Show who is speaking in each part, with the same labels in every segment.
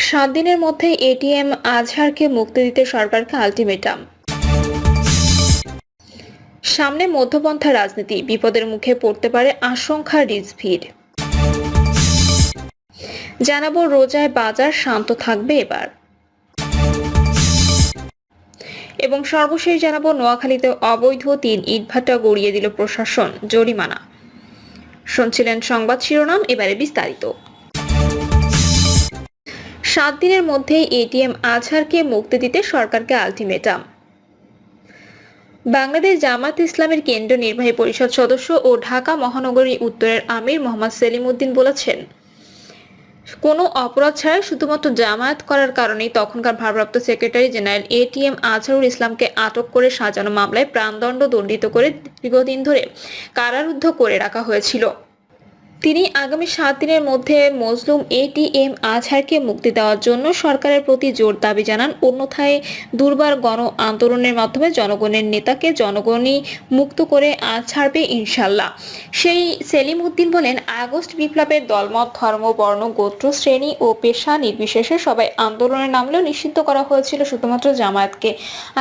Speaker 1: 7 দিনের মধ্যে এটিএম আজহারকে মুক্তি দিতে সরকারকে আলটিমেটাম। সামনে মধ্যপন্থা রাজনীতি, বিপদের মুখে পড়তে পারে আশঙ্কা রিজভির। জানাবো রোজায় বাজার শান্ত থাকবে এবার। এবং সর্বশেষ জানাবো নোয়াখালীতে অবৈধ 3 ইটভাটা গড়িয়ে দিল প্রশাসন, জরিমানা। শুনছিলেন সংবাদ শিরোনাম, এবারে বিস্তারিত। 7 দিনের মধ্যে এটিএম আজহারকে মুক্তি দিতে সরকারকে আলটিমেটাম। বাংলাদেশ জামায়াতে ইসলামের কেন্দ্রীয় নির্বাহী পরিষদ সদস্য ও ঢাকা মহানগরী উত্তরের আমির মোহাম্মদ সেলিম উদ্দিন বলেছেন, কোনো অপরাধ ছাড়াই শুধুমাত্র জামায়াত করার কারণেই তখনকার ভারপ্রাপ্ত সেক্রেটারি জেনারেল এটিএম আজহারুল ইসলামকে আটক করে সাজানো মামলায় প্রাণদণ্ড দণ্ডিত করে দীর্ঘদিন ধরে কারারুদ্ধ করে রাখা হয়েছিল। তিনি আগামী 7 দিনের মধ্যে মজলুম এটিএম আজহারকে মুক্তি দেওয়ার জন্য সরকারের প্রতি জোর দাবি জানান। অন্যথায় দুর্বার গণ আন্দোলনের মাধ্যমে জনগণের নেতাকে জনগণই মুক্ত করে ছাড়বে ইনশাল্লাহ। সেই সেলিম উদ্দিন বলেন, আগস্ট বিপ্লবের দলমত, ধর্ম, বর্ণ, গোত্র, শ্রেণী ও পেশা নির্বিশেষে সবাই আন্দোলনে নামলেও নিষিদ্ধ করা হয়েছিল শুধুমাত্র জামায়াতকে।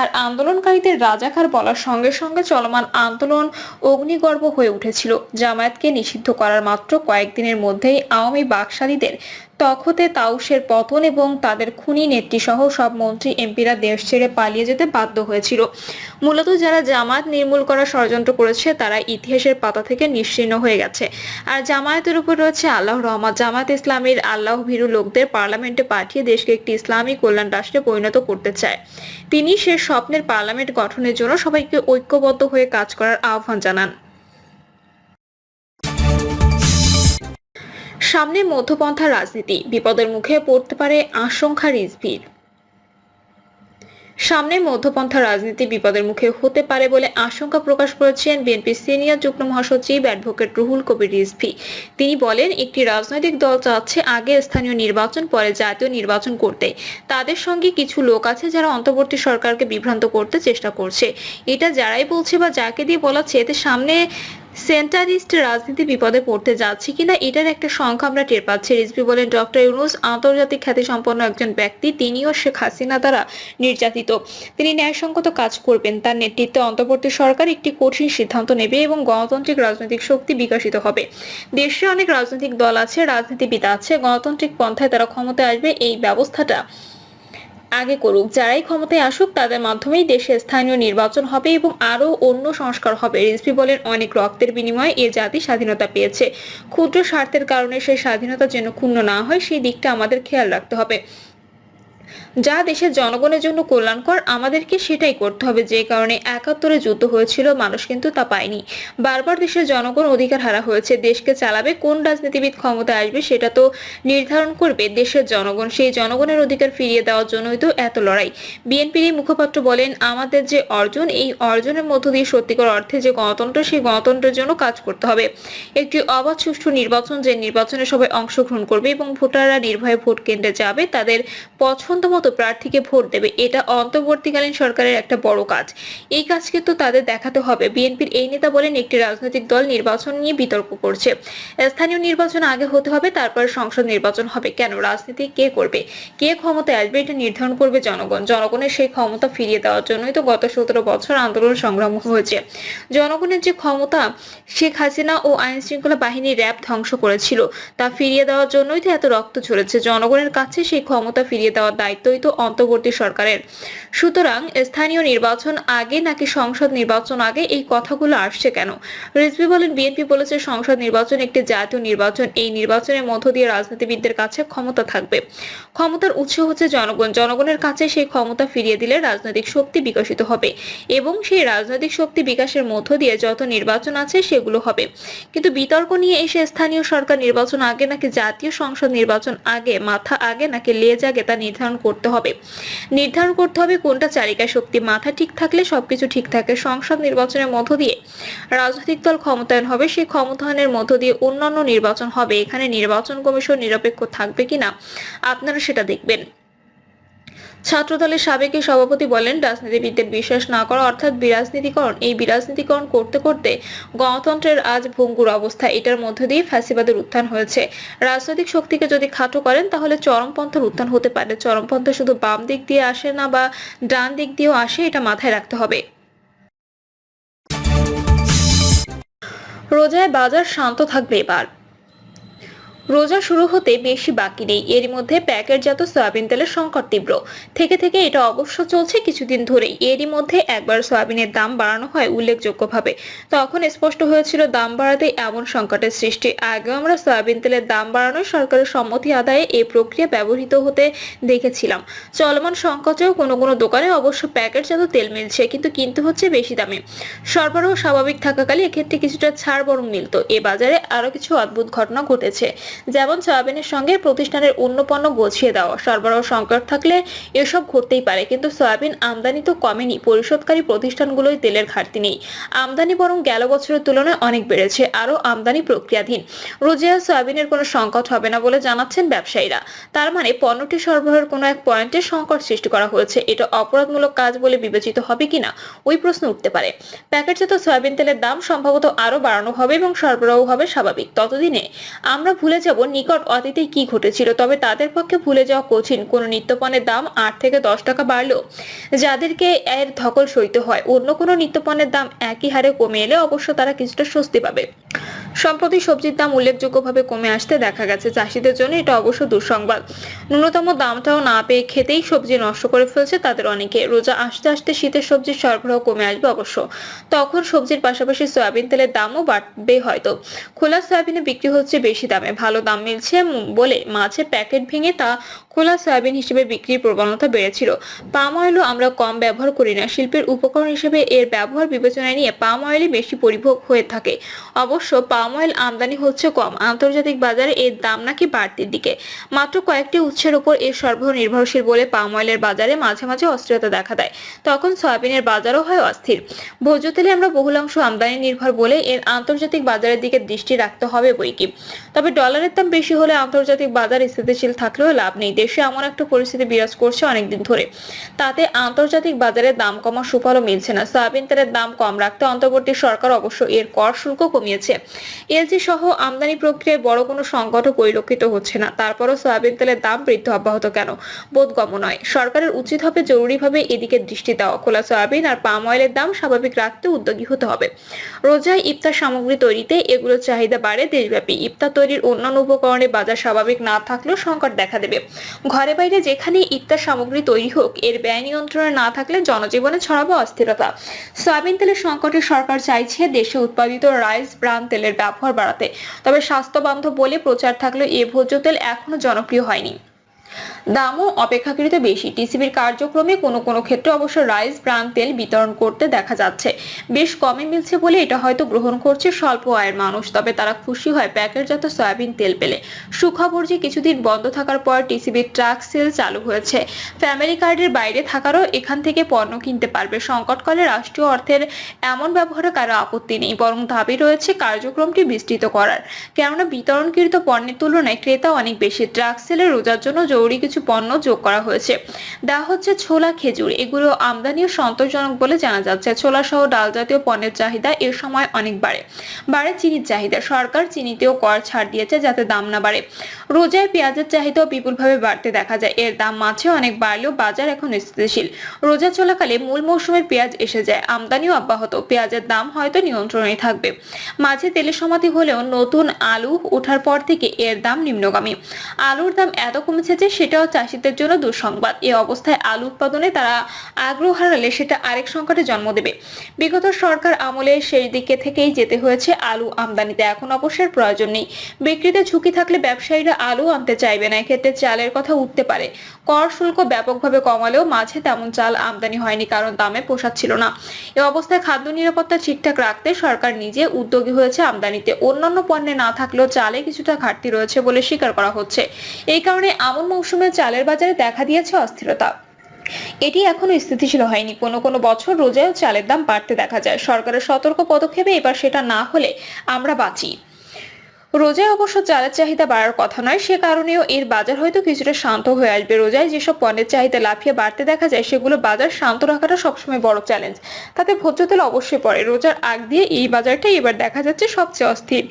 Speaker 1: আর আন্দোলনকারীদের রাজাকার বলার সঙ্গে সঙ্গে চলমান আন্দোলন অগ্নিগর্ভ হয়ে উঠেছিল। জামায়াতকে নিষিদ্ধ করার মাত্র কয়েকদিনের মধ্যেই আওয়ামী বাকশালীদের তখতে তাউসের পতন এবং তাদের খুনি নেত্রীসহ সব মন্ত্রী এমপিরা দেশ ছেড়ে পালিয়ে যেতে বাধ্য হয়েছিল। মূলত যারা জামায়াত নির্মূল করার ষড়যন্ত্র করেছে তারা ইতিহাসের পাতা থেকে নিশ্চিহ্ন হয়ে গেছে। আর জামায়াতের উপর রয়েছে আল্লাহর রহমত। জামায়াত ইসলামীর আল্লাহ ভীরু লোকদের পার্লামেন্টে পাঠিয়ে দেশকে একটি ইসলামী কল্যাণ রাষ্ট্রে পরিণত করতে চায়। তিনি সে স্বপ্নের পার্লামেন্ট গঠনের জন্য সবাইকে ঐক্যবদ্ধ হয়ে কাজ করার আহ্বান জানান। সামনে মধ্যপন্থা রাজনীতি, বিপদের মুখে পড়তে পারে আশঙ্কা রিজভির। সামনে মধ্যপন্থা রাজনীতি বিপদের মুখে হতে পারে বলে আশঙ্কা প্রকাশ করেছেন বিএনপির সিনিয়র যুগ্ম মহাসচিব অ্যাডভোকেট রুহুল কবির রিজভী। তিনি বলেন, একটি রাজনৈতিক দল চাচ্ছে আগে স্থানীয় নির্বাচন পরে জাতীয় নির্বাচন করতে। তাদের সঙ্গে কিছু লোক আছে যারা অন্তর্বর্তী সরকারকে বিভ্রান্ত করতে চেষ্টা করছে। এটা যারাই বলছে বা যাকে দিয়ে বলাচ্ছে, এতে সামনে সেন্টারিস্ট রাজনীতি বিপদে পড়তে যাচ্ছে কিনা এটার একটা সংখ্যা আমরা টের পাচ্ছি। রিজভী বলেন, ডক্টর ইউনূস আন্তর্জাতিক খ্যাতিসম্পন্ন একজন ব্যক্তি, তিনিও শেখ হাসিনা দ্বারা নির্যাতিত। তিনি ন্যায়সঙ্গত কাজ করবেন। তার নেতৃত্বে অন্তর্বর্তী সরকার একটি কঠিন সিদ্ধান্ত নেবে এবং গণতান্ত্রিক রাজনৈতিক শক্তি বিকশিত হবে। দেশে অনেক রাজনৈতিক দল আছে, রাজনীতিবিদ আছে, গণতান্ত্রিক পন্থায় তারা ক্ষমতায় আসবে। এই ব্যবস্থাটা আগে করুক, যারাই ক্ষমতায় আসুক তাদের মাধ্যমেই দেশে স্থানীয় নির্বাচন হবে এবং আরো অন্য সংস্কার হবে। রিজভী বলেন, অনেক রক্তের বিনিময়ে এ জাতি স্বাধীনতা পেয়েছে। ক্ষুদ্র স্বার্থের কারণে সেই স্বাধীনতা যেন ক্ষুণ্ণ না হয়, সেই দিকটা আমাদের খেয়াল রাখতে হবে। যা দেশের জনগণের জন্য কল্যাণকর আমাদেরকে সেটাই করতে হবে। যে কারণে ৭১-এ যুদ্ধ হয়েছিল, মানুষ কিন্তু তা পায়নি। বারবার দেশের জনগণ অধিকার হারা হয়েছে। দেশকে চালাবে কোন রাজনীতিবিদ ক্ষমতায় আসবে সেটা তো নির্ধারণ করবে দেশের জনগণ। সেই জনগণের অধিকার ফিরিয়ে দেওয়ার জন্যই তো এত লড়াই। বিএনপির এই মুখপাত্র বলেন, আমাদের যে অর্জন, এই অর্জনের মধ্য দিয়ে সত্যিকার অর্থে যে গণতন্ত্র, সেই গণতন্ত্রের জন্য কাজ করতে হবে। একটি অবাধ সুষ্ঠু নির্বাচন, যে নির্বাচনে সবাই অংশগ্রহণ করবে এবং ভোটাররা নির্ভয়ে ভোট কেন্দ্রে যাবে, তাদের পছন্দ মতো প্রার্থীকে ভোট দেবে। এটা অন্তর্বর্তীকালীন সরকারের একটা বড় কাজ। এই কাজকে তো তাদের দেখাতে হবে। বিএনপির এই নেতা বলেন, একটি রাজনৈতিক দল নির্বাচন নিয়ে বিতর্ক করছে। স্থানীয় নির্বাচন আগে হতে হবে, তারপর সংসদ নির্বাচন হবে। কেন? রাজনীতি কে করবে, কে ক্ষমতায় আসবে, এটা নির্ধারণ করবে জনগণ। জনগণের সেই ক্ষমতা ফিরিয়ে দেওয়ার জন্যই তো গত 17 বছর আন্দোলন সংগ্রাম হয়েছে। জনগণের যে ক্ষমতা শেখ হাসিনা ও আইন শৃঙ্খলা বাহিনী র্যাব ধ্বংস করেছিল, তা ফিরিয়ে দেওয়ার জন্যই তো এত রক্ত ঝরেছে। জনগণের কাছে সেই ক্ষমতা ফিরিয়ে দেওয়ার দায়িত্বই তো অন্তর্বর্তী সরকারের। সুতরাং স্থানীয় নির্বাচন আগে নাকি সংসদ নির্বাচন আগে, এই কথাগুলো আসছে কেন? রিজভী বলেন, বিএনপি বলেছে সংসদ নির্বাচন একটি জাতীয় নির্বাচন। এই নির্বাচনের মধ্য দিয়ে রাজনীতিবিদদের কাছে ক্ষমতা থাকবে। ক্ষমতার উৎস হচ্ছে জনগণ। জনগণের কাছে সেই ক্ষমতা ফিরিয়ে দিলে রাজনৈতিক শক্তি বিকশিত হবে এবং সেই রাজনৈতিক শক্তি বিকাশের মধ্য দিয়ে যত নির্বাচন আছে সেগুলো হবে। কিন্তু বিতর্ক নিয়ে এসে স্থানীয় সরকার নির্বাচন আগে নাকি জাতীয় সংসদ নির্বাচন আগে, মাথা আগে নাকি লেজ আগে, তা নির্ধারণ করতে হবে। কোনটা চালিকা শক্তি। মাথা ঠিক থাকলে সবকিছু ঠিক থাকে। সংসদ নির্বাচনের মধ্য দিয়ে রাজনৈতিক দল ক্ষমতায়ন হবে, সেই ক্ষমতায়নের মধ্য দিয়ে অন্যান্য নির্বাচন হবে। এখানে নির্বাচন কমিশন নিরপেক্ষ থাকবে কিনা আপনারা সেটা দেখবেন। ছাত্রদলের সাবেক এই সভাপতি বলেন, রাজনীতিবিদদের বিশ্বাস না করা অর্থাৎ বিরাজনীতিকরণ। এই বিরাজনীতিকরণ করতে করতে গণতন্ত্রের আজ ভঙ্গুর অবস্থা। এটার মধ্য দিয়ে ফ্যাসিবাদের উত্থান হয়েছে। রাজনৈতিক শক্তিকে যদি খাটো করেন তাহলে চরমপন্থার উত্থান হতে পারে। চরমপন্থা শুধু বাম দিক দিয়ে আসে না বা ডান দিক দিয়েও আসে, এটা মাথায় রাখতে হবে। রোজায় বাজার শান্ত থাকবে এবার। রোজা শুরু হতে বেশি বাকি নেই, এরই মধ্যে প্যাকেটজাত সয়াবিন তেলের সংকট তীব্র থেকে থেকে এটা অবশ্য চলছে কিছুদিন ধরেই। এরই মধ্যে একবার সয়াবিনের দাম বাড়ানো হয় উল্লেখযোগ্যভাবে। তখন স্পষ্ট হয়েছিল দাম বাড়াতে এমন সংকটের সৃষ্টি। আগেও আমরা সয়াবিন তেলের দাম বাড়ানোয় সরকারের সম্মতি আদায়ে এই প্রক্রিয়া ব্যবহৃত হতে দেখেছিলাম। চলমান সংকটেও কোনো কোনো দোকানে অবশ্য প্যাকেটজাত তেল মিলছে, কিন্তু কিনতে হচ্ছে বেশি দামে। সরবরাহ স্বাভাবিক থাকাকালে এক্ষেত্রে কিছুটা ছাড় বরং মিলত। এ বাজারে আরো কিছু অদ্ভুত ঘটনা ঘটেছে, যেমন সয়াবিনের সঙ্গে প্রতিষ্ঠানের অন্য পণ্য গছিয়ে দেওয়া। সরবরাহ সংকট থাকলে এসব ঘটতেই পারে, কিন্তু সয়াবিন আমদানি তো কমেনি। পরিশোধকারী প্রতিষ্ঠানগুলোই তেলের ঘাটতি নেই, আমদানি বরং গেল বছরের তুলনায় অনেক বেড়েছে। আরও আমদানি প্রক্রিয়াধীন। রোজিয়া সয়াবিনের কোনো সংকট হবে না বলে জানাচ্ছেন ব্যবসায়ীরা। তার মানে পণ্যটি সরবরাহের কোনো এক পয়েন্টে সংকট সৃষ্টি করা হয়েছে। এটা অপরাধমূলক কাজ বলে বিবেচিত হবে কিনা ওই প্রশ্ন উঠতে পারে। প্যাকেটজাত সয়াবিন তেলের দাম সম্ভবত আরো বাড়ানো হবে এবং সরবরাহ হবে স্বাভাবিক। ততদিনে আমরা ভুলে যাব নিকট অতীতে কি ঘটেছিল। তবে তাদের পক্ষে ভুলে যাওয়া কঠিন। কোনো নিত্যপণ্যের দাম 8 থেকে 10 টাকা বাড়লেও যাদেরকে এর ধকল সইতে হয়, অন্য কোনো নিত্যপণ্যের দাম একই হারে কমে এলে অবশ্য তারা কিছুটা স্বস্তি পাবে। সম্প্রতি সবজির দাম উল্লেখযোগ্যভাবে কমে আসতে দেখা গেছে। চাষিদের জন্য এটা অবশ্য দুঃসংবাদ। ন্যূনতম দামটাও না পেয়ে খেতেই সবজি নষ্ট করে ফেলছে তাদের অনেকে। রোজা আসতে আসতে শীতের সবজির সরবরাহ কমে আসবে অবশ্য। তখন সবজির পাশাপাশি সয়াবিন তেলের দামও বাড়বে হয়তো। খোলা সয়াবিনে বিক্রি হচ্ছে বেশি দামে, ভালো দাম মিলছে বলে মাঝে প্যাকেট ভেঙে তা খোলা সয়াবিন হিসেবে বিক্রির প্রবণতা বেড়েছিল। পাম অয়েলও আমরা কম ব্যবহার করি না। শিল্পের উপকরণ হিসেবে এর ব্যবহার বিবেচনায় নিয়ে পাম অয়েলই বেশি পরিভোগ হয়ে থাকে। অবশ্য পাম অয়েল আমদানি হচ্ছে কম। আন্তর্জাতিক বাজারে এর দাম নাকি বাড়তির দিকে। মাত্র কয়েকটি উৎসের উপর এর সরবরাহ নির্ভরশীল বলে পাম অয়েলের বাজারে মাঝে মাঝে অস্থিরতা দেখা দেয়। তখন সয়াবিনের বাজারও হয় অস্থির। ভোজ্য তেলে আমরা বহুলাংশ আমদানি নির্ভর বলে এর আন্তর্জাতিক বাজারের দিকে দৃষ্টি রাখতে হবে বইকি। তবে ডলারের দাম বেশি হলে আন্তর্জাতিক বাজার স্থিতিশীল থাকলেও লাভ নেই। দেশে এমন একটা পরিস্থিতি বিরাজ করছে অনেকদিন ধরে, তাতে আন্তর্জাতিক বাজারে দাম কমা সুফলও মিলছে না। সয়াবিন তেলের দাম কম রাখতে অন্তর্বর্তী সরকার অবশ্য এর কর শুল্ক কমিয়েছে। এলজি সহ আমদানি প্রক্রিয়ায় বড় কোনো সংকটও পরিলক্ষিত হচ্ছে না। তারপরও সয়াবিন তেলের দাম বৃদ্ধি অব্যাহত কেন বোধগম্য নয়। সরকারের উচিত হবে জরুরিভাবে এদিকে দৃষ্টি দেওয়া। খোলা সয়াবিন আর পাম অয়েলের দাম স্বাভাবিক রাখতে উদ্যোগী হতে হবে। রোজায় ইফতার সামগ্রী তৈরিতে এগুলোর চাহিদা বাড়ে দেশব্যাপী। ইফতার তৈরির অন্যান্য উপকরণে বাজার স্বাভাবিক না থাকলেও সংকট দেখা দেবে। ঘরে বাইরে যেখানে ইফতার সামগ্রী তৈরি হোক, এর ব্যয় নিয়ন্ত্রণে না থাকলে জনজীবনে ছড়াবে অস্থিরতা। সয়াবিন তেলের সংকটে সরকার চাইছে দেশে উৎপাদিত রাইস ব্রান তেলের ব্যবহার বাড়াতে। তবে স্বাস্থ্য বান্ধব বলে প্রচার থাকলেও এ ভোজ্য তেল এখনো জনপ্রিয় হয়নি। দামও অপেক্ষাকৃত বেশি। টিসিবির কার্যক্রমে কোনো কোনো ক্ষেত্রে অবশ্য রাইস ব্রান তেল বিতরণ করতে দেখা যাচ্ছে। বেশ কমে মিলছে বলে এটা হয়তো গ্রহণ করছে স্বল্প আয়ের মানুষ। তবে তারা খুশি হয় প্যাকেটজাত সয়াবিন তেল পেলে। সুখবর যে কিছুদিন বন্ধ থাকার পর টিসিবির ট্রাক সেল চালু হয়েছে। ফ্যামিলি কার্ডের বাইরে থাকারও এখান থেকে পণ্য কিনতে পারবে। সংকটকালে রাষ্ট্রীয় অর্থের এমন ব্যবহারে কারো আপত্তি নেই, বরং দাবি রয়েছে কার্যক্রমটি বিস্তৃত করার। কেননা বিতরণকৃত পণ্যের তুলনায় ক্রেতা অনেক বেশি। ট্রাক সেলে রোজার জন্য জরুরি কিছু পণ্য যোগ করা হয়েছে। দেওয়া হচ্ছে ছোলা, খেজুর। এগুলো আমদানিও সন্তোষজনক বলে জানা যাচ্ছে। ছোলা সহ ডাল জাতীয় পণ্যের চাহিদা এর সময় অনেক বাড়ে চিনির চাহিদা। সরকার চিনিতেও কর ছাড় দিয়েছে যাতে দাম না বাড়ে। রোজায় পেঁয়াজের চাহিদাও বিপুলভাবে বাড়তে দেখা যায়। এর দাম মাঝে অনেক বাড়লেও বাজার এখন স্থিতিশীল। রোজা চলাকালে মূল মৌসুমের পেঁয়াজ এসে যায়, আমদানিও অব্যাহত। পেঁয়াজের দাম হয়তো নিয়ন্ত্রণেই থাকবে। মাঝে তেলের সমাধি হলেও নতুন আলু ওঠার পর থেকে এর দাম নিম্নগামী। আলুর দাম এত কমেছে যে সেটাও চাষিদের জন্য দুঃসংবাদ। এই অবস্থায় আলু উৎপাদনে তারা আগ্রহ হারালে সেটা আরেক সংকটে জন্ম দেবে। বিগত সরকার আমলে সেই দিকে থেকেই যেতে হয়েছে আলু আমদানিতে। এখন অবশ্যই প্রয়োজন নেই। বিক্রিতে ঝুঁকি থাকলে ব্যবসায়ীরা আলু আনতে চাইবে না। এক্ষেত্রে চালের কথা উঠতে পারে। কর শুল্ক ব্যাপকভাবে কমালেও মাঝে তেমন চাল আমদানি হয়নি, কারণ দামে পোষাচ্ছিল না। এ অবস্থায় খাদ্য নিরাপত্তা ঠিকঠাক রাখতে সরকার নিজে উদ্যোগী হয়েছে আমদানিতে। অন্যান্য পণ্যে না থাকলেও চালে কিছুটা ঘাটতি রয়েছে বলে স্বীকার করা হচ্ছে। এই কারণে আমন মৌসুমে চালের বাজারে দেখা দিয়েছে অস্থিরতা। এটি এখনো স্থিতিশীল হয়নি। কোনো কোনো বছর রোজায়ও চালের দাম বাড়তে দেখা যায়। সরকারের সতর্ক পদক্ষেপে এবার সেটা না হলে আমরা বাঁচি। রোজায় অবশ্য চালের চাহিদা বাড়ার কথা নয়, সে কারণেও এর বাজার হয়তো কিছুটা শান্ত হয়ে আসবে। রোজায় যেসব পণ্যের চাহিদা লাফিয়ে বাড়তে দেখা যায় সেগুলো বাজার শান্ত রাখাটা সবসময় বড় চ্যালেঞ্জ। তাতে ভোজ্য তেল অবশ্যই পড়ে। রোজার আগ দিয়ে এই বাজারটাই এবার দেখা যাচ্ছে সবচেয়ে অস্থির।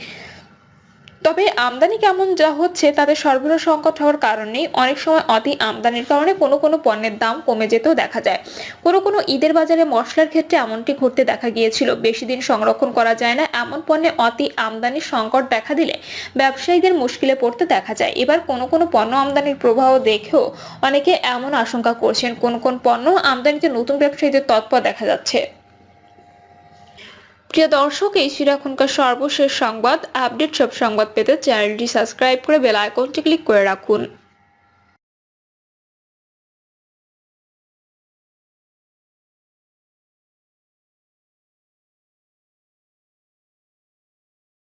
Speaker 1: তবে আমদানি কেমন যা হচ্ছে তাতে সরবরাহ সংকট হওয়ার কারণ নেই। অনেক সময় অতি আমদানির কারণে কোনো কোনো পণ্যের দাম কমে যেতেও দেখা যায়। কোনো কোনো ঈদের বাজারে মশলার ক্ষেত্রে এমনটি ঘটতে দেখা গিয়েছিল। বেশি দিন সংরক্ষণ করা যায় না এমন পণ্যে অতি আমদানির সংকট দেখা দিলে ব্যবসায়ীদের মুশকিলে পড়তে দেখা যায়। এবার কোনো কোনো পণ্য আমদানির প্রবাহ দেখেও অনেকে এমন আশঙ্কা করছেন, কোন কোন পণ্য আমদানিতে নতুন ব্যবসায়ীদের তৎপর দেখা যাচ্ছে। প্রিয় দর্শক, এই ছিল এখনকার সর্বশেষ সংবাদ। আপডেট সব সংবাদ পেতে চ্যানেলটি সাবস্ক্রাইব করে বেল আইকনটি ক্লিক করে রাখুন।